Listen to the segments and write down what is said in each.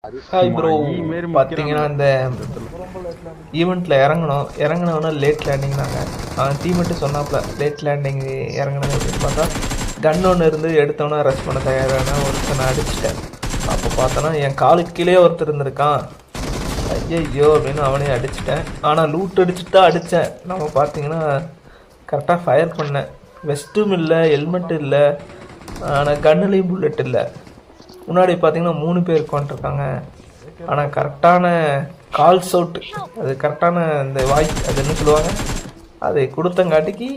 Hi bro. பார்த்தீங்கன்னா இந்த ஈவெண்ட்டில் இறங்கினோன்னா லேட் லேண்டிங் நாங்கள் டீமெட்டு சொன்னாப்புல லேட் லேண்டிங் இறங்கினது அப்படின்னு பார்த்தா கன் ஒன்று இருந்து எடுத்தோன்னே ரெஸ்ட் பண்ண தயாரான ஒருத்தனை அடிச்சிட்டேன். அப்போ பார்த்தோன்னா என் காலுக்கு கீழே ஒருத்தர் இருந்திருக்கான். ஐயோ அப்படின்னு அவனையும் அடிச்சிட்டேன். ஆனால் லூட் அடிச்சுட்டு தான் அடித்தேன். நம்ம பார்த்தீங்கன்னா கரெக்டாக ஃபயர் பண்ணேன். வெஸ்ட்டும் இல்லை, ஹெல்மெட்டும் இல்லை, ஆனால் கன்னுலேயும் புல்லட் இல்லை. முன்னாடி பார்த்தீங்கன்னா 3 பேர் உட்காந்துருக்காங்க. ஆனால் கரெக்டான கால்ஸ் அவுட், அது கரெக்டான இந்த வாய்ஸ் அது என்ன சொல்லுவாங்க, அதை கொடுத்தங்காட்டிக்கு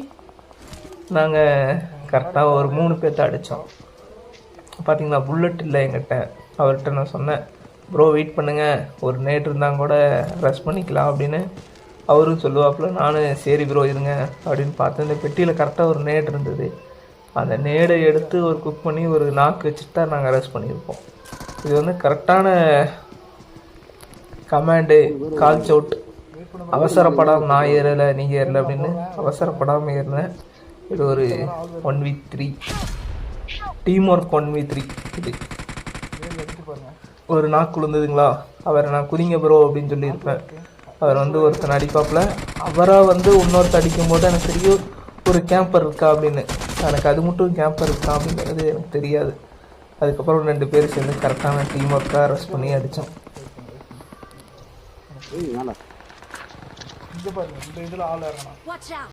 நாங்கள் கரெக்டாக ஒரு 3 பேர்த்த அடித்தோம். பார்த்தீங்கன்னா புல்லட் இல்லை என்கிட்ட. அவர்கிட்ட நான் சொன்னேன், ப்ரோ வெயிட் பண்ணுங்கள், ஒரு நேட் இருந்தால் கூட ரெஸ்ட் பண்ணிக்கலாம் அப்படின்னு. அவரும் சொல்லுவாப்புல. நானும் சரி ப்ரோ இருங்க அப்படின்னு பார்த்தேன். இந்த பெட்டியில் கரெக்டாக ஒரு நேட் இருந்தது. அந்த நேடை எடுத்து ஒரு குக் பண்ணி ஒரு நாக்கு வச்சுட்டு தான் நாங்கள் அரெஸ்ட் பண்ணியிருப்போம். இது வந்து கரெக்டான கமாண்டு. Calls out. அவசரப்படாமல் நான் ஏறலை நீங்கள் ஏறலை அப்படின்னு அவசரப்படாமல் ஏறினேன். இது ஒரு 1v3 டீம் ஒர்க். 1v3 இது ஒரு நாக்கு விழுந்ததுங்களா, அவரை நான் குதிங்க ப்ரோ அப்படின்னு சொல்லியிருப்பேன். அவர் வந்து ஒருத்தன் அடிப்பாப்பில். அவராக வந்து இன்னொருத்தர் அடிக்கும் போது எனக்கு தெரியும் ஒரு கேம்பர் இருக்கா அப்படின்னு. எனக்கு அது மட்டும் கேம்பர் இருக்கா அப்படிங்கிறது எனக்கு தெரியாது. அதுக்கப்புறம் 2 பேர் சேர்ந்து கரெக்டான டீம் ஒர்க்காக அரெஸ்ட் பண்ணி அடித்தோம்.